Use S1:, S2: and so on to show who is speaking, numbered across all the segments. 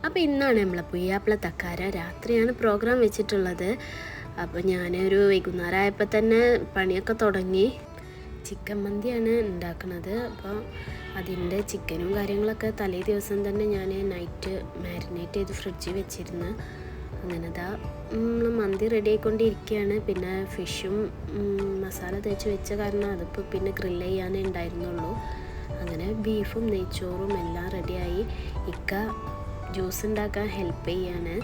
S1: അപ്പോൾ ഇന്നാണ് നമ്മളെ പുയ്യാപ്പിള തക്കാര രാത്രിയാണ് പ്രോഗ്രാം വെച്ചിട്ടുള്ളത്. അപ്പോൾ ഞാനൊരു വൈകുന്നേരം ആയപ്പോൾ തന്നെ പണിയൊക്കെ തുടങ്ങി. ചിക്കൻ മന്തിയാണ് ഉണ്ടാക്കുന്നത്. അപ്പോൾ അതിൻ്റെ ചിക്കനും കാര്യങ്ങളൊക്കെ തലേ ദിവസം തന്നെ ഞാൻ നൈറ്റ് മാരിനേറ്റ് ചെയ്ത് ഫ്രിഡ്ജിൽ വെച്ചിരുന്നു. അങ്ങനെ മന്തി റെഡി ആയിക്കൊണ്ടിരിക്കുകയാണ്. പിന്നെ ഫിഷും മസാല തേച്ച് വെച്ച കാരണം അതിപ്പോൾ പിന്നെ ഗ്രില്ല് ചെയ്യാനേ ഉണ്ടായിരുന്നുള്ളൂ. അങ്ങനെ ബീഫും നെയ്ച്ചോറും എല്ലാം റെഡിയായി. ഇക്ക ജ്യൂസ് ഉണ്ടാക്കാൻ ഹെൽപ്പ് ചെയ്യാണ്.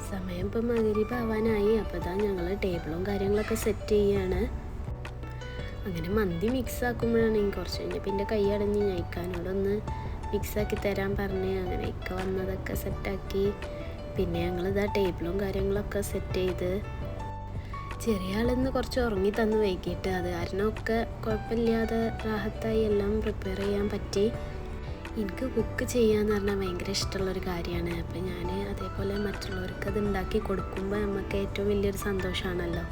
S1: സമയം ഇപ്പം മഗ്‌രിബ് ആവാനായി. അപ്പോൾ ഞങ്ങൾ ടേബിളും കാര്യങ്ങളൊക്കെ സെറ്റ് ചെയ്യാണ്. അങ്ങനെ മന്തി മിക്സ് ആക്കുമ്പോഴാണ് എനിക്ക് കുറച്ച് കഴിഞ്ഞാൽ പിന്നെ കൈ അടഞ്ഞ് ഞയിക്കാനോടൊന്ന് മിക്സാക്കി തരാൻ പറഞ്ഞ് അങ്ങനെ ഇക്ക വന്നതൊക്കെ സെറ്റാക്കി. പിന്നെ ടേബിളും കാര്യങ്ങളൊക്കെ സെറ്റ് ചെയ്ത്. ചെറിയ ആളിന്ന് കുറച്ച് ഉറങ്ങി തന്നു വൈകിട്ട്. അത് കാരണമൊക്കെ കുഴപ്പമില്ലാതെ റാഹത്തായി എല്ലാം പ്രിപ്പയർ ചെയ്യാൻ പറ്റി. എനിക്ക് കുക്ക് ചെയ്യാന്ന് പറഞ്ഞാൽ ഭയങ്കര ഇഷ്ടമുള്ളൊരു കാര്യമാണ്. അപ്പം ഞാൻ അതേപോലെ മറ്റുള്ളവർക്ക് അത് ഉണ്ടാക്കി കൊടുക്കുമ്പോൾ നമുക്ക് ഏറ്റവും വലിയൊരു സന്തോഷമാണല്ലോ.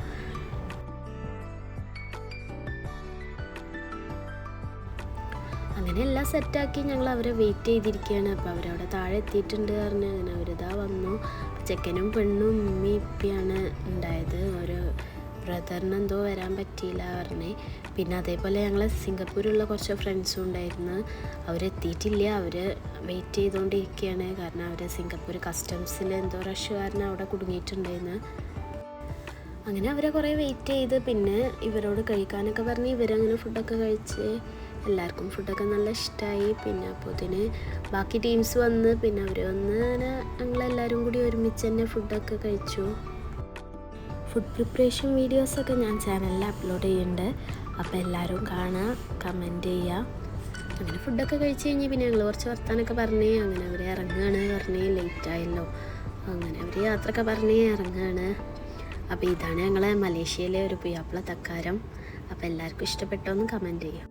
S1: അങ്ങനെ എല്ലാം സെറ്റാക്കി ഞങ്ങൾ അവരെ വെയിറ്റ് ചെയ്തിരിക്കുകയാണ്. അപ്പോൾ അവരവിടെ താഴെ എത്തിയിട്ടുണ്ട് പറഞ്ഞ് അങ്ങനെ അവരിതാ വന്നു. ചെക്കനും പെണ്ണും ഉമ്മി ഇപ്പിയാണ് ഉണ്ടായത്. ഒരു ബ്രദറിന് എന്തോ വരാൻ പറ്റിയില്ല പറഞ്ഞ്. പിന്നെ അതേപോലെ ഞങ്ങൾ സിംഗപ്പൂരിലുള്ള കുറച്ച് ഫ്രണ്ട്സും ഉണ്ടായിരുന്നു. അവരെത്തിയിട്ടില്ല, അവർ വെയിറ്റ് ചെയ്തുകൊണ്ടിരിക്കുകയാണ്. കാരണം അവർ സിംഗപ്പൂർ കസ്റ്റംസിൽ എന്തോ റഷ് കാരണം അവിടെ കുടുങ്ങിയിട്ടുണ്ടായിരുന്നു. അങ്ങനെ അവരെ കുറേ വെയിറ്റ് ചെയ്ത് പിന്നെ ഇവരോട് കഴിക്കാനൊക്കെ പറഞ്ഞ് ഇവരങ്ങനെ ഫുഡൊക്കെ കഴിച്ച് എല്ലാവർക്കും ഫുഡൊക്കെ നല്ല ഇഷ്ടമായി. പിന്നെ അപ്പോഴത്തേന് ബാക്കി ടീംസ് വന്ന് പിന്നെ അവർ വന്ന് അങ്ങനെ ഞങ്ങളെല്ലാവരും കൂടി ഒരുമിച്ച് തന്നെ ഫുഡൊക്കെ കഴിച്ചു. ഫുഡ് പ്രിപ്പറേഷൻ വീഡിയോസൊക്കെ ഞാൻ ചാനലിൽ അപ്ലോഡ് ചെയ്യുന്നുണ്ട്. അപ്പോൾ എല്ലാവരും കാണുക, കമൻറ്റ് ചെയ്യുക. അങ്ങനെ ഫുഡൊക്കെ കഴിച്ച് കഴിഞ്ഞ് പിന്നെ ഞങ്ങൾ കുറച്ച് വർത്താനൊക്കെ പറഞ്ഞ് അങ്ങനെ അവർ ഇറങ്ങുകയാണ് പറഞ്ഞ് ലേറ്റായല്ലോ. അങ്ങനെ അവർ യാത്രയൊക്കെ പറഞ്ഞ് ഇറങ്ങുകയാണ്. അപ്പോൾ ഇതാണ് ഞങ്ങളെ മലേഷ്യയിലെ ഒരു പുയ്യാപ്പിള തക്കാരം. അപ്പോൾ എല്ലാവർക്കും ഇഷ്ടപ്പെട്ടോന്ന് കമൻറ്റ് ചെയ്യാം.